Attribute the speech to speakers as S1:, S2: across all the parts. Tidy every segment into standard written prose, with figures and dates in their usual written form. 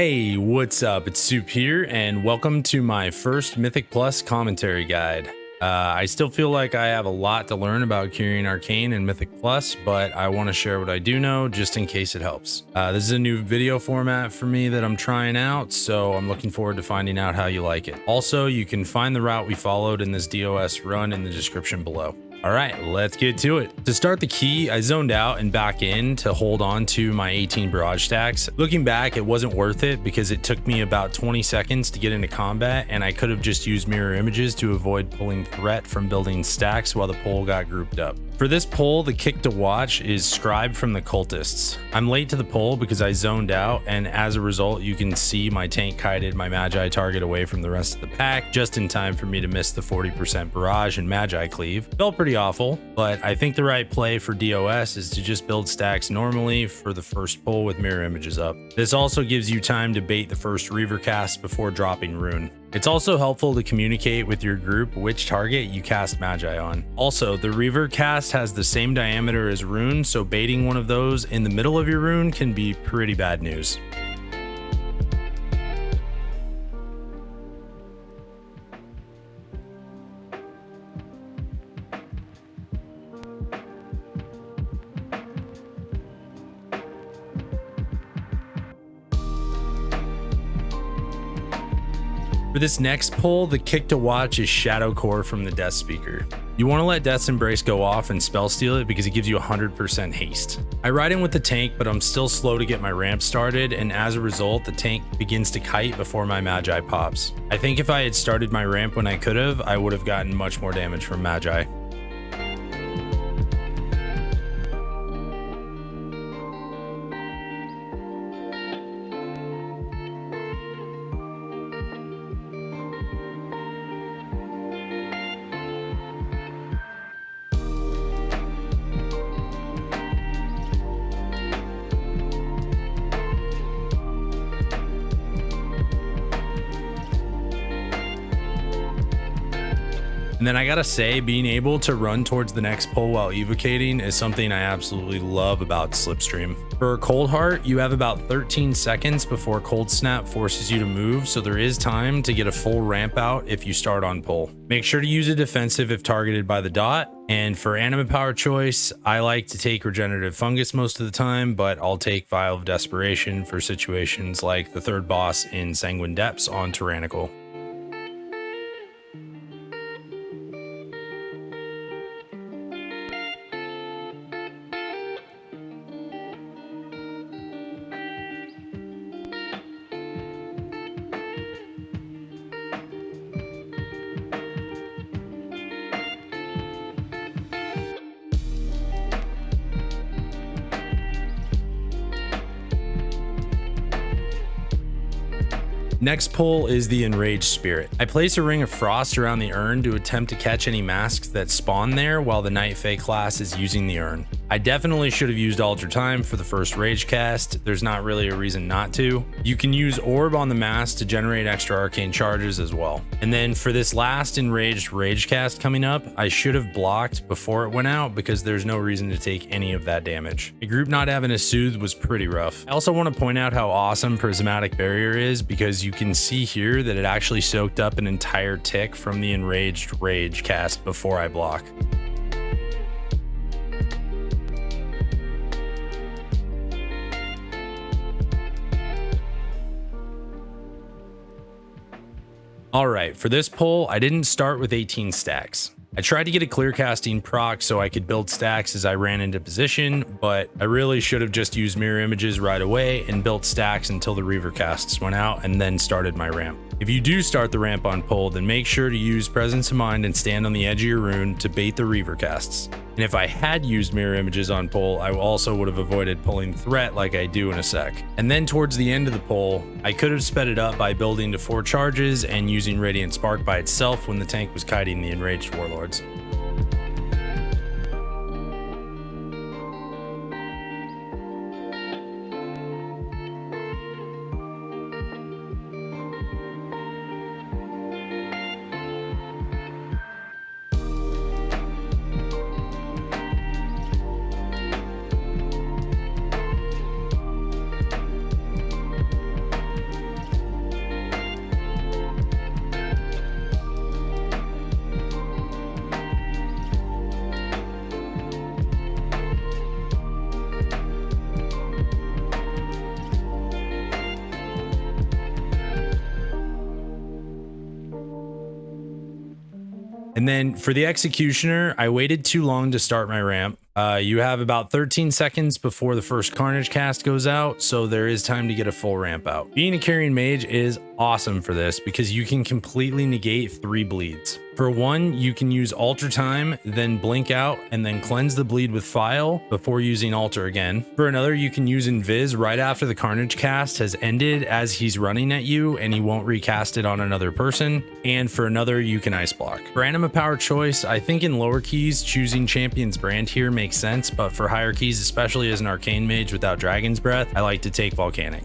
S1: Hey, what's up? It's Soup here, and welcome to my first Mythic Plus commentary guide. I still feel like I have a lot to learn about Kyrian Arcane and Mythic Plus, but I want to share what I do know just in case it helps. This is a new video format for me that I'm trying out, so I'm looking forward to finding out how you like it. Also, you can find the route we followed in this DOS run in the description below. All right, let's get to it. To start the key, I zoned out and back in to hold on to my 18 barrage stacks. Looking back, it wasn't worth it because it took me about 20 seconds to get into combat, and I could have just used mirror images to avoid pulling threat from building stacks while the pull got grouped up. For this pull, the kick to watch is Scribe from the Cultists. I'm late to the pull because I zoned out, and as a result, you can see my tank kited my Magi target away from the rest of the pack just in time for me to miss the 40% barrage and Magi cleave. Felt pretty awful, but I think the right play for DOS is to just build stacks normally for the first pull with mirror images up. This also gives you time to bait the first Reaver cast before dropping Rune. It's also helpful to communicate with your group which target you cast Magi on. Also, the Reaver cast has the same diameter as Rune, so baiting one of those in the middle of your Rune can be pretty bad news. For this next pull, the kick to watch is Shadow Core from the Death Speaker. You want to let Death's Embrace go off and spell steal it because it gives you 100% haste. I ride in with the tank, but I'm still slow to get my ramp started, and as a result, the tank begins to kite before my Magi pops. I think if I had started my ramp when I could have, I would have gotten much more damage from Magi. And then I gotta say, being able to run towards the next pull while evocating is something I absolutely love about Slipstream. For Coldheart, you have about 13 seconds before Cold Snap forces you to move, so there is time to get a full ramp out if you start on pull. Make sure to use a defensive if targeted by the dot, and for animate power choice, I like to take Regenerative Fungus most of the time, but I'll take Vial of Desperation for situations like the third boss in Sanguine Depths on Tyrannical. Next pull is the Enraged Spirit. I place a Ring of Frost around the urn to attempt to catch any masks that spawn there while the Night Fae class is using the urn. I definitely should have used Alter Time for the first rage cast. There's not really a reason not to. You can use Orb on the mask to generate extra arcane charges as well. And then for this last enraged rage cast coming up, I should have blocked before it went out because there's no reason to take any of that damage. The group not having a soothe was pretty rough. I also want to point out how awesome Prismatic Barrier is because you can see here that it actually soaked up an entire tick from the enraged rage cast before I block. Alright, for this pull, I didn't start with 18 stacks. I tried to get a clear casting proc so I could build stacks as I ran into position, but I really should have just used mirror images right away and built stacks until the Reaver casts went out and then started my ramp. If you do start the ramp on pull, then make sure to use Presence of Mind and stand on the edge of your rune to bait the Reaver casts. And if I had used mirror images on pull, I also would have avoided pulling threat like I do in a sec. And then towards the end of the pull, I could have sped it up by building to 4 charges and using Radiant Spark by itself when the tank was kiting the Enraged Warlords. And then for the Executioner, I waited too long to start my ramp. You have about 13 seconds before the first Carnage cast goes out, so there is time to get a full ramp out. Being a Kyrian Mage is awesome for this because you can completely negate 3 bleeds. For one, you can use Alter Time, then blink out, and then cleanse the bleed with File before using Alter again. For another, you can use Invis right after the Carnage cast has ended as he's running at you and he won't recast it on another person. And for another, you can Ice Block. For Anima Power choice, I think in lower keys, choosing Champion's Brand here makes sense, but for higher keys, especially as an Arcane Mage without Dragon's Breath, I like to take Volcanic.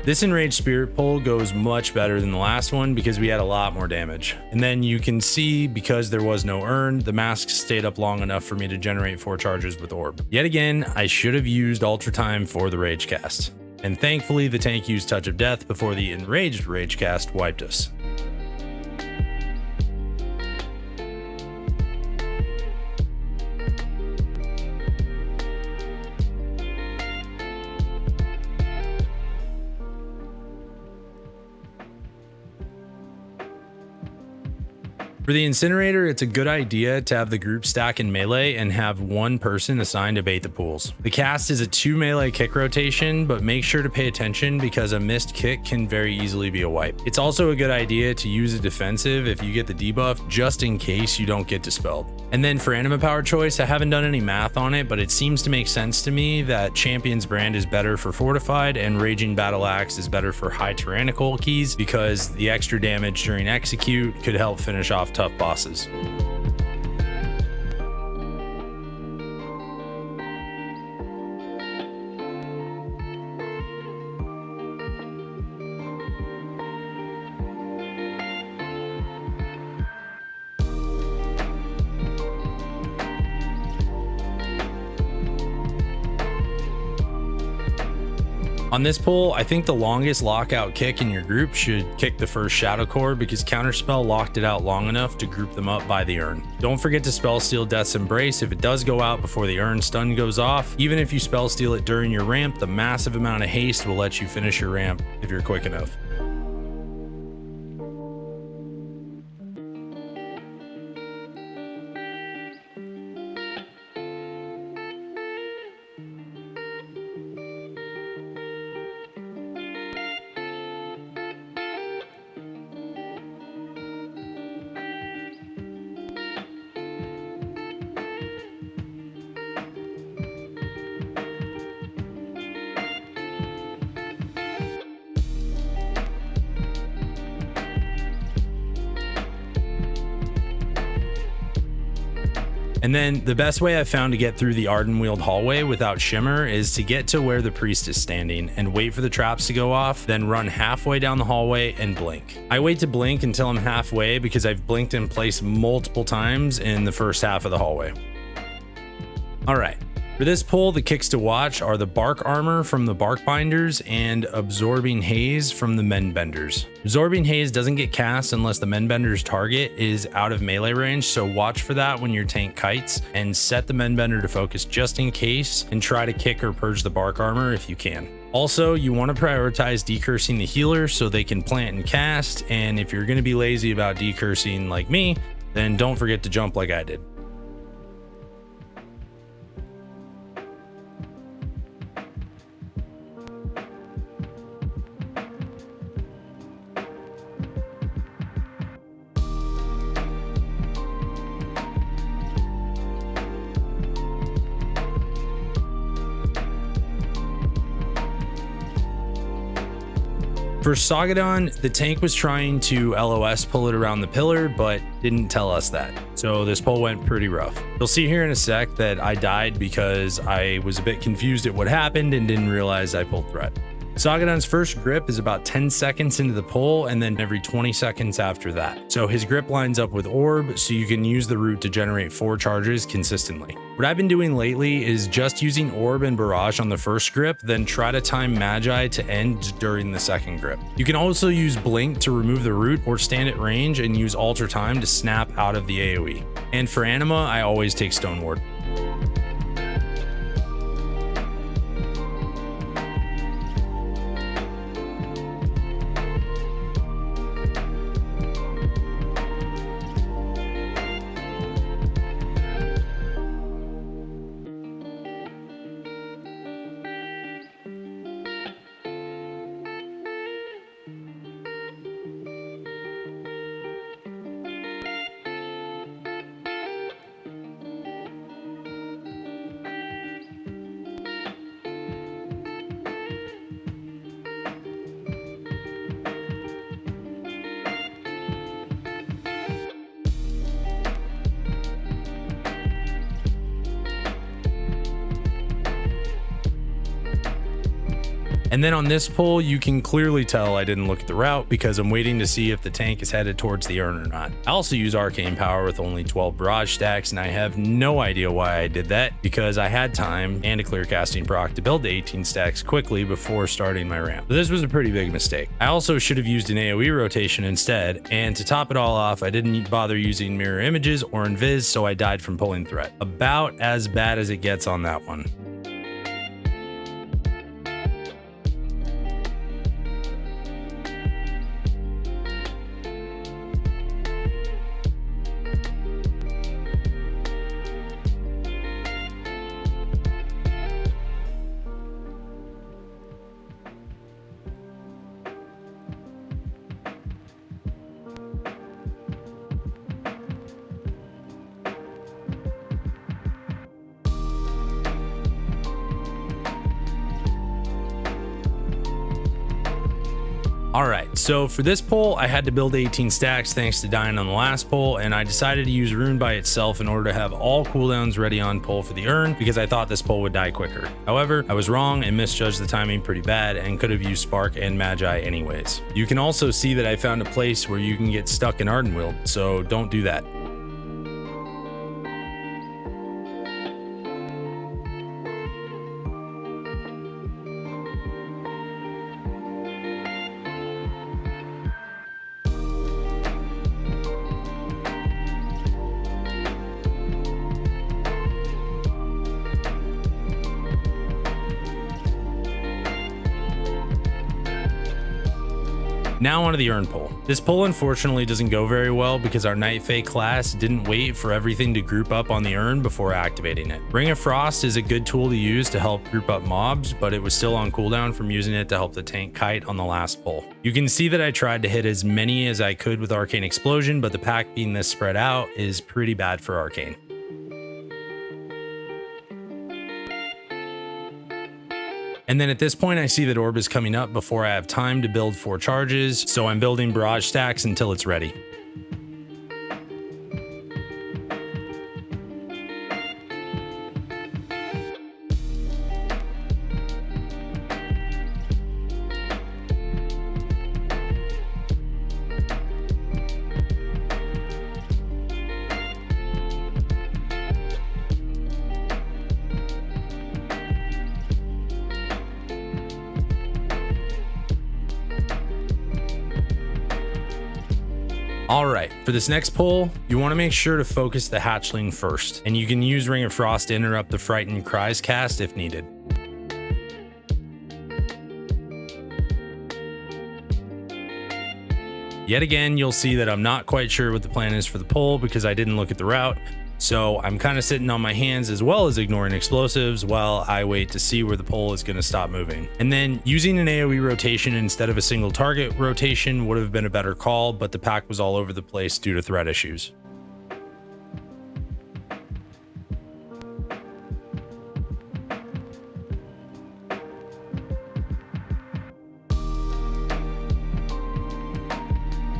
S1: This Enraged Spirit pull goes much better than the last one because we had a lot more damage. And then you can see, because there was no urn, the mask stayed up long enough for me to generate 4 charges with Orb. Yet again, I should have used Ultra Time for the Rage cast. And thankfully, the tank used Touch of Death before the Enraged Rage cast wiped us. For the Incinerator, it's a good idea to have the group stack in melee and have one person assigned to bait the pools. The cast is a 2 melee kick rotation, but make sure to pay attention because a missed kick can very easily be a wipe. It's also a good idea to use a defensive if you get the debuff, just in case you don't get dispelled. And then for Anima Power choice, I haven't done any math on it, but it seems to make sense to me that Champion's Brand is better for Fortified and Raging Battle Axe is better for high Tyrannical keys because the extra damage during Execute could help finish off tough bosses. On this pull, I think the longest lockout kick in your group should kick the first Shadow Core because Counterspell locked it out long enough to group them up by the urn. Don't forget to spell steal Death's Embrace if it does go out before the urn stun goes off. Even if you spell steal it during your ramp, the massive amount of haste will let you finish your ramp if you're quick enough. And then the best way I've found to get through the Ardenweald hallway without Shimmer is to get to where the priest is standing and wait for the traps to go off, then run halfway down the hallway and blink. I wait to blink until I'm halfway because I've blinked in place multiple times in the first half of the hallway. All right. For this pull, the kicks to watch are the Bark Armor from the Bark Binders and Absorbing Haze from the Mendbenders. Absorbing Haze doesn't get cast unless the Mendbender's target is out of melee range, so watch for that when your tank kites and set the Mendbender to focus just in case and try to kick or purge the Bark Armor if you can. Also, you want to prioritize decursing the healer so they can plant and cast, and if you're going to be lazy about decursing like me, then don't forget to jump like I did. For Soggodon, the tank was trying to LOS pull it around the pillar, but didn't tell us that. So this pull went pretty rough. You'll see here in a sec that I died because I was a bit confused at what happened and didn't realize I pulled threat. Soggodon's first grip is about 10 seconds into the pull and then every 20 seconds after that. So his grip lines up with Orb, so you can use the root to generate 4 charges consistently. What I've been doing lately is just using Orb and Barrage on the first grip, then try to time Magi to end during the second grip. You can also use Blink to remove the root or stand at range and use Alter Time to snap out of the AoE. And for Anima, I always take Stone Ward. And then on this pull, you can clearly tell I didn't look at the route because I'm waiting to see if the tank is headed towards the urn or not. I also use Arcane Power with only 12 barrage stacks, and I have no idea why I did that because I had time and a clear casting proc to build the 18 stacks quickly before starting my ramp. So this was a pretty big mistake. I also should have used an AoE rotation instead, and to top it all off, I didn't bother using mirror images or invis, so I died from pulling threat. About as bad as it gets on that one. Alright, so for this pull, I had to build 18 stacks thanks to dying on the last pull, and I decided to use Rune by itself in order to have all cooldowns ready on pull for the urn because I thought this pull would die quicker. However, I was wrong and misjudged the timing pretty bad and could have used Spark and Magi anyways. You can also see that I found a place where you can get stuck in Ardenweald, so don't do that. Now onto the urn pull. This pull unfortunately doesn't go very well because our Night Fae class didn't wait for everything to group up on the urn before activating it. Ring of Frost is a good tool to use to help group up mobs, but it was still on cooldown from using it to help the tank kite on the last pull. You can see that I tried to hit as many as I could with Arcane Explosion, but the pack being this spread out is pretty bad for Arcane. And then at this point, I see that Orb is coming up before I have time to build 4 charges, so I'm building barrage stacks until it's ready. Alright, for this next pull, you want to make sure to focus the hatchling first, and you can use Ring of Frost to interrupt the Frightened Cries cast if needed. Yet again, you'll see that I'm not quite sure what the plan is for the pull because I didn't look at the route, so I'm kind of sitting on my hands as well as ignoring explosives while I wait to see where the pull is going to stop moving. And then using an AoE rotation instead of a single target rotation would have been a better call, but the pack was all over the place due to threat issues.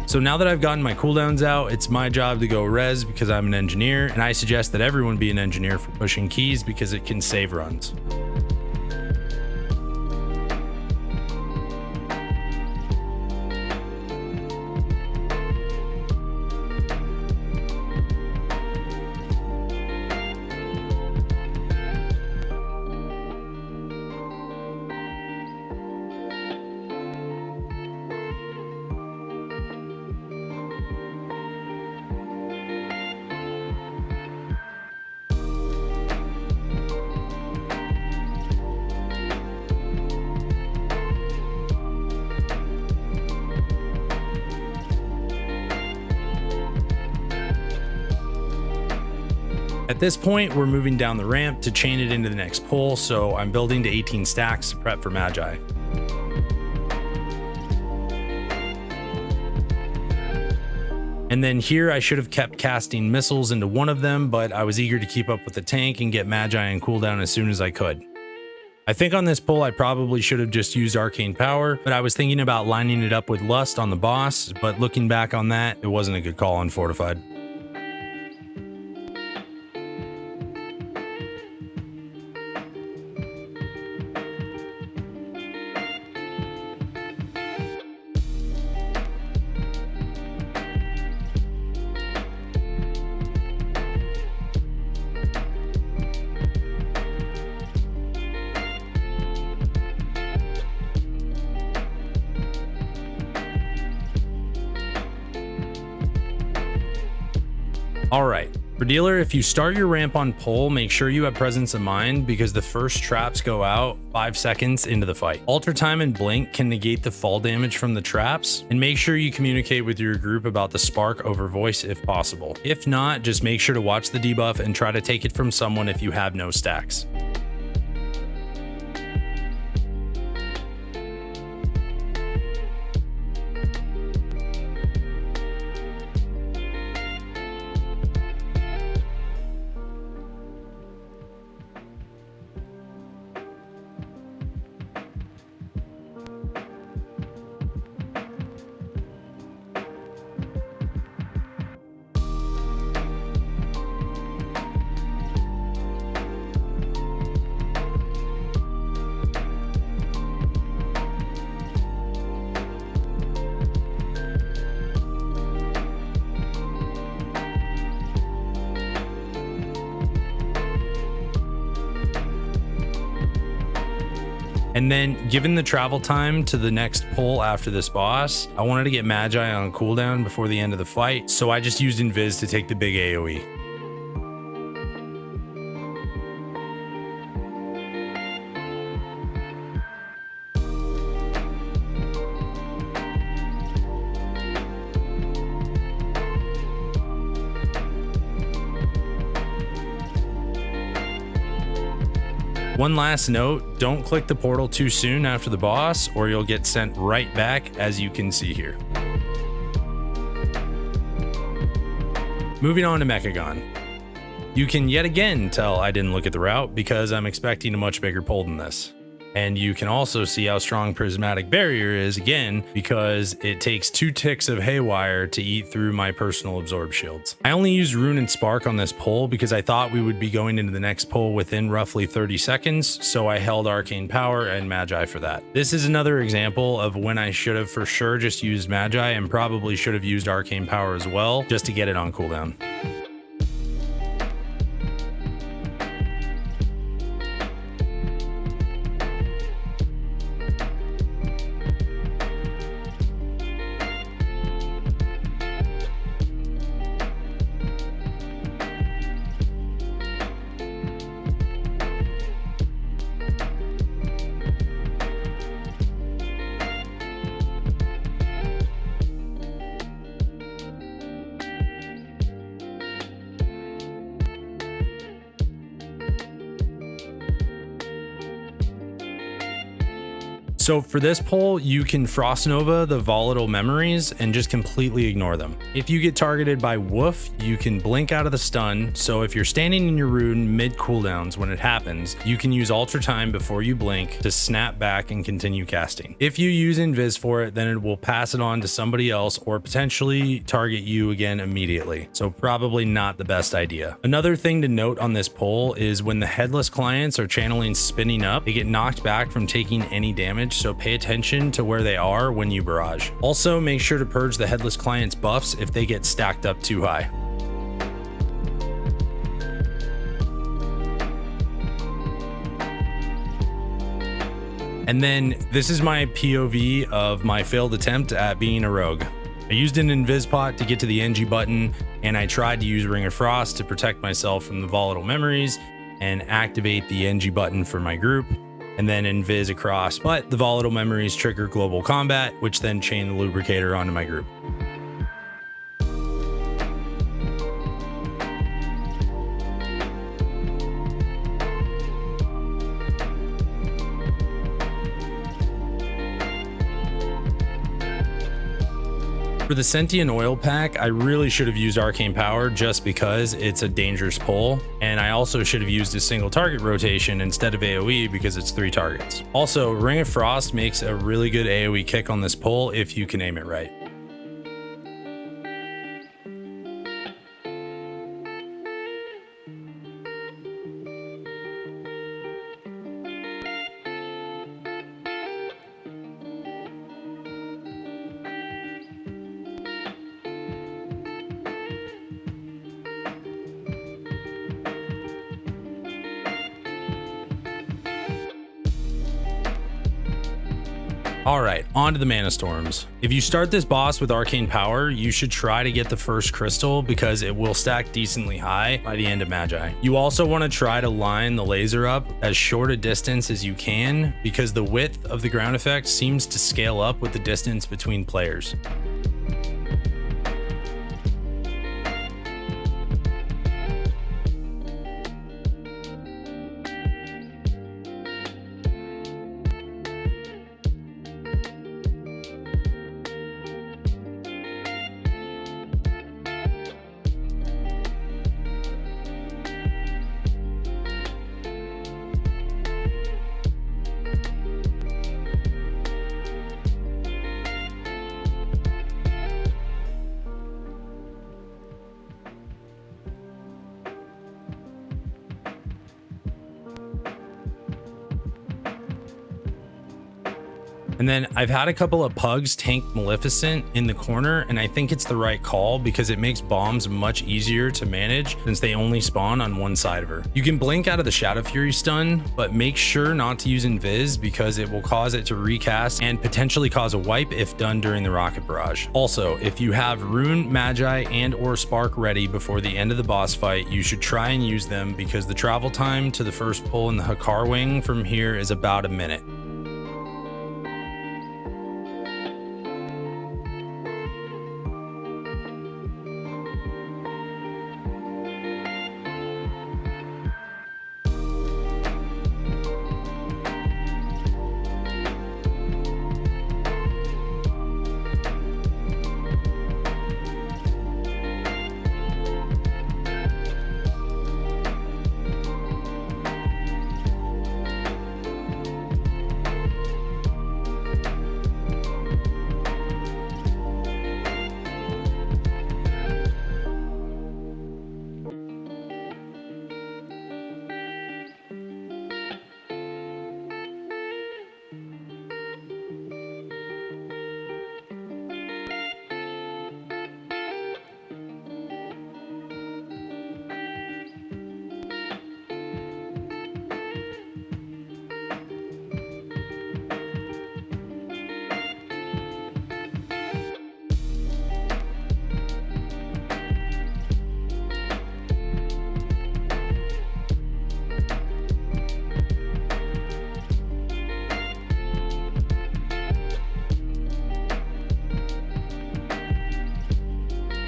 S1: So now that I've gotten my cooldowns out, it's my job to go res because I'm an engineer, and I suggest that everyone be an engineer for pushing keys because it can save runs. At this point, we're moving down the ramp to chain it into the next pull, so I'm building to 18 stacks to prep for Magi. And then here I should have kept casting missiles into one of them, but I was eager to keep up with the tank and get Magi on cooldown as soon as I could. I think on this pull I probably should have just used Arcane Power, but I was thinking about lining it up with Lust on the boss, but looking back on that, it wasn't a good call on Fortified. Alright, for dealer, if you start your ramp on pull, make sure you have presence of mind because the first traps go out 5 seconds into the fight. Alter time and blink can negate the fall damage from the traps, and make sure you communicate with your group about the spark over voice if possible. If not, just make sure to watch the debuff and try to take it from someone if you have no stacks. And then, given the travel time to the next pull after this boss, I wanted to get Magi on cooldown before the end of the fight, so I just used Invis to take the big AoE. One last note, don't click the portal too soon after the boss or you'll get sent right back, as you can see here. Moving on to Mechagon. You can yet again tell I didn't look at the route because I'm expecting a much bigger pull than this. And you can also see how strong Prismatic Barrier is again because it takes 2 ticks of Haywire to eat through my personal absorb shields. I only used Rune and Spark on this pull because I thought we would be going into the next pull within roughly 30 seconds, so I held Arcane Power and Magi for that. This is another example of when I should have for sure just used Magi and probably should have used Arcane Power as well just to get it on cooldown. So for this pull, you can Frost Nova the volatile memories and just completely ignore them. If you get targeted by Woof, you can blink out of the stun, so if you're standing in your rune mid cooldowns when it happens, you can use Alter Time before you blink to snap back and continue casting. If you use Invis for it, then it will pass it on to somebody else or potentially target you again immediately, so probably not the best idea. Another thing to note on this pull is when the headless clients are channeling spinning up, they get knocked back from taking any damage, so pay attention to where they are when you barrage. Also, make sure to purge the headless client's buffs if they get stacked up too high. And then this is my POV of my failed attempt at being a rogue. I used an Invis pot to get to the NG button, and I tried to use Ring of Frost to protect myself from the volatile memories and activate the NG button for my group, and then Invis across, but the volatile memories trigger global combat, which then chain the lubricator onto my group. For the Sentient Oil pack, I really should have used Arcane Power just because it's a dangerous pull, and I also should have used a single target rotation instead of AoE because it's 3 targets. Also, Ring of Frost makes a really good AoE kick on this pull if you can aim it right. Alright, on to the Manastorms. If you start this boss with Arcane Power, you should try to get the first crystal because it will stack decently high by the end of Magi. You also want to try to line the laser up as short a distance as you can because the width of the ground effect seems to scale up with the distance between players. And then I've had a couple of pugs tank Maleficent in the corner, and I think it's the right call because it makes bombs much easier to manage since they only spawn on one side of her. You can blink out of the Shadow Fury stun, but make sure not to use invis because it will cause it to recast and potentially cause a wipe if done during the rocket barrage. Also, if you have Rune, Magi, and or Spark ready before the end of the boss fight, you should try and use them because the travel time to the first pull in the Hakkar Wing from here is about a minute.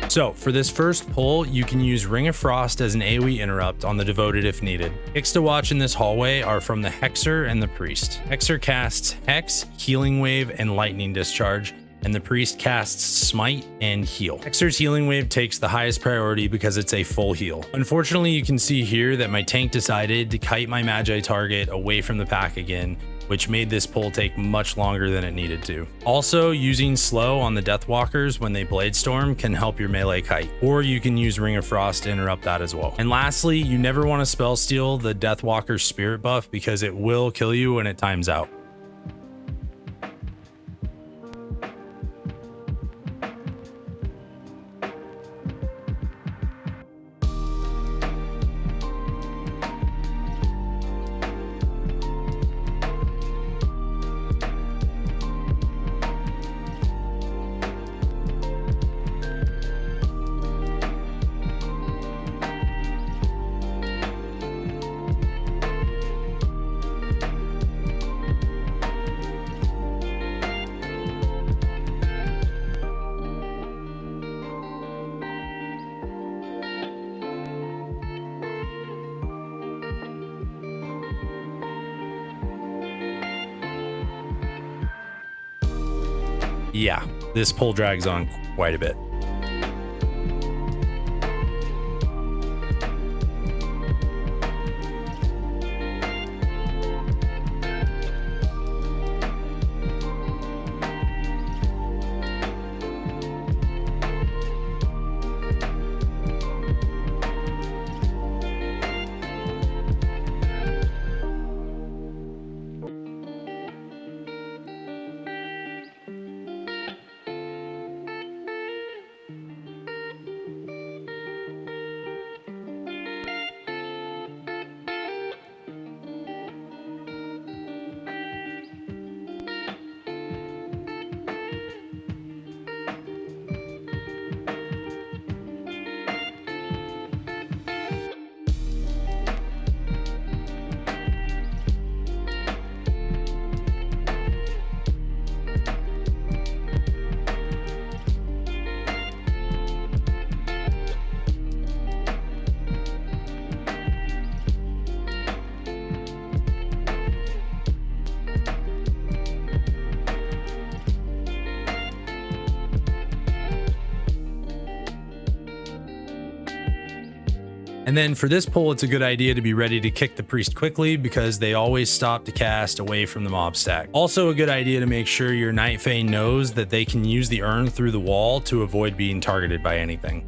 S1: So for this first pull, you can use Ring of Frost as an AoE interrupt on the Devoted if needed. Picks to watch in this hallway are from the Hexer and the Priest. Hexer casts Hex, Healing Wave, and Lightning Discharge, and the Priest casts Smite and Heal. Hexer's Healing Wave takes the highest priority because it's a full heal. Unfortunately, you can see here that my tank decided to kite my Magi target away from the pack again, which made this pull take much longer than it needed to. Also, using slow on the Deathwalkers when they Blade Storm can help your melee kite, or you can use Ring of Frost to interrupt that as well. And lastly, you never want to spell steal the Deathwalker's spirit buff because it will kill you when it times out. Yeah, this pull drags on quite a bit. And then for this pull, it's a good idea to be ready to kick the priest quickly because they always stop to cast away from the mob stack. Also a good idea to make sure your Night Fae knows that they can use the urn through the wall to avoid being targeted by anything.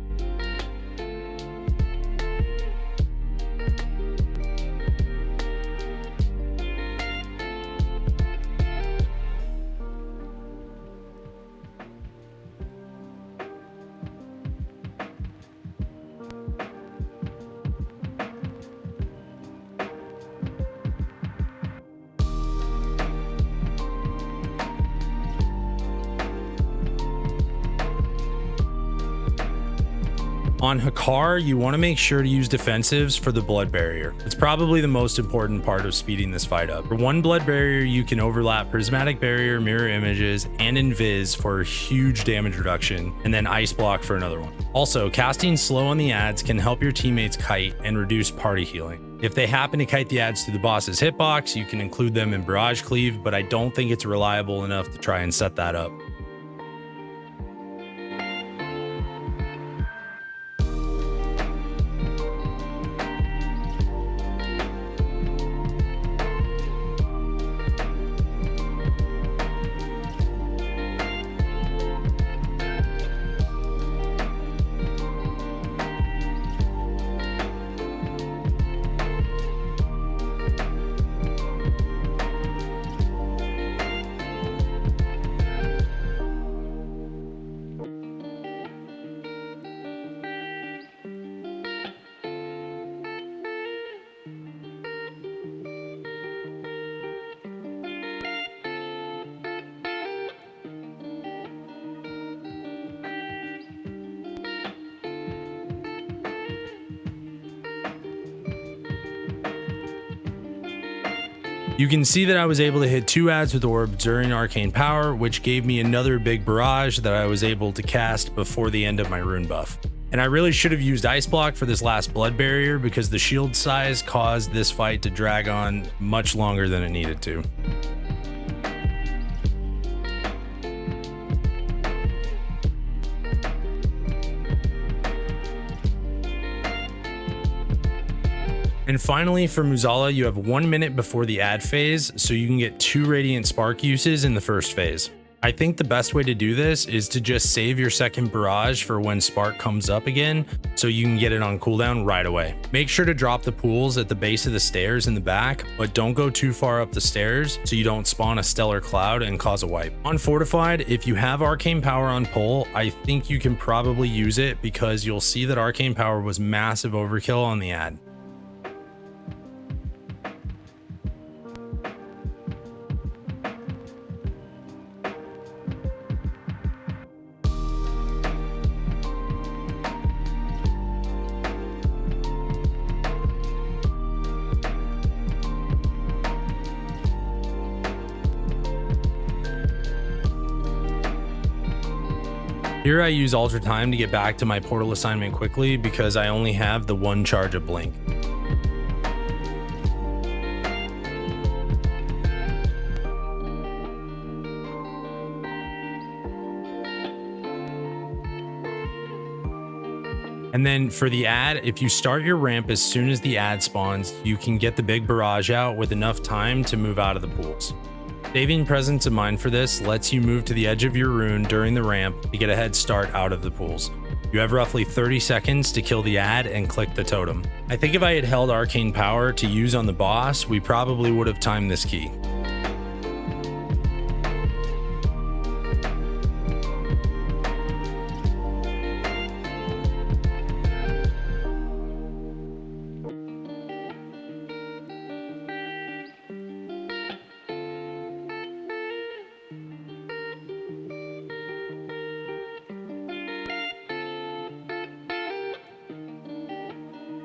S1: On Hakkar, you want to make sure to use defensives for the blood barrier. It's probably the most important part of speeding this fight up. For one blood barrier, you can overlap prismatic barrier, mirror images, and invis for huge damage reduction, and then ice block for another one. Also, casting slow on the ads can help your teammates kite and reduce party healing. If they happen to kite the ads through the boss's hitbox, you can include them in barrage cleave, but I don't think it's reliable enough to try and set that up. You can see that I was able to hit 2 ads with orbs during arcane power, which gave me another big barrage that I was able to cast before the end of my rune buff. And I really should have used ice block for this last blood barrier because the shield size caused this fight to drag on much longer than it needed to. And finally, for Mueh'zala, you have 1 minute before the ad phase, so you can get 2 Radiant Spark uses in the first phase. I think the best way to do this is to just save your second barrage for when Spark comes up again, so you can get it on cooldown right away. Make sure to drop the pools at the base of the stairs in the back, but don't go too far up the stairs so you don't spawn a stellar cloud and cause a wipe. On Fortified, if you have Arcane Power on pull, I think you can probably use it because you'll see that Arcane Power was massive overkill on the ad. Here I use Ultra Time to get back to my portal assignment quickly because I only have the 1 charge of Blink. And then for the ad, if you start your ramp as soon as the ad spawns, you can get the big barrage out with enough time to move out of the pools. Saving presence of mind for this lets you move to the edge of your rune during the ramp to get a head start out of the pools. You have roughly 30 seconds to kill the ad and click the totem. I think if I had held arcane power to use on the boss, we probably would have timed this key.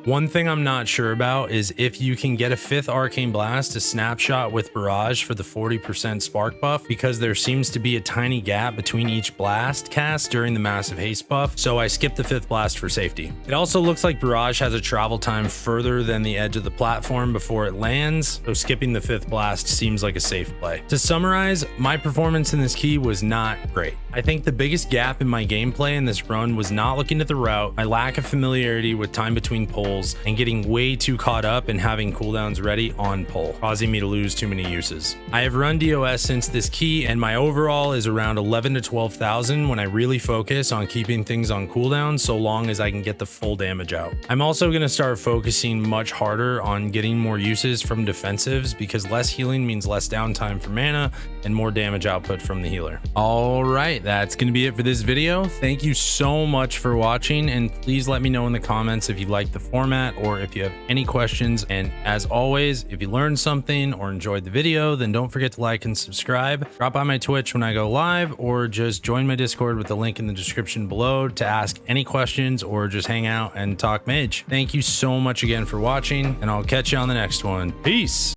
S1: One thing I'm not sure about is if you can get a 5th Arcane Blast to snapshot with Barrage for the 40% spark buff, because there seems to be a tiny gap between each blast cast during the massive haste buff, so I skipped the 5th blast for safety. It also looks like Barrage has a travel time further than the edge of the platform before it lands, so skipping the 5th blast seems like a safe play. To summarize, my performance in this key was not great. I think the biggest gap in my gameplay in this run was not looking at the route, my lack of familiarity with time between pulls, and getting way too caught up in having cooldowns ready on pull, causing me to lose too many uses. I have run DOS since this key, and my overall is around 11 to 12,000 when I really focus on keeping things on cooldown so long as I can get the full damage out. I'm also going to start focusing much harder on getting more uses from defensives, because less healing means less downtime for mana and more damage output from the healer. All right, that's going to be it for this video. Thank you so much for watching, and please let me know in the comments if you like the format or if you have any questions. And as always, if you learned something or enjoyed the video, then don't forget to like and subscribe. Drop by my Twitch when I go live, or just join my Discord with the link in the description below to ask any questions or just hang out and talk Mage. Thank you so much again for watching, and I'll catch you on the next one. Peace.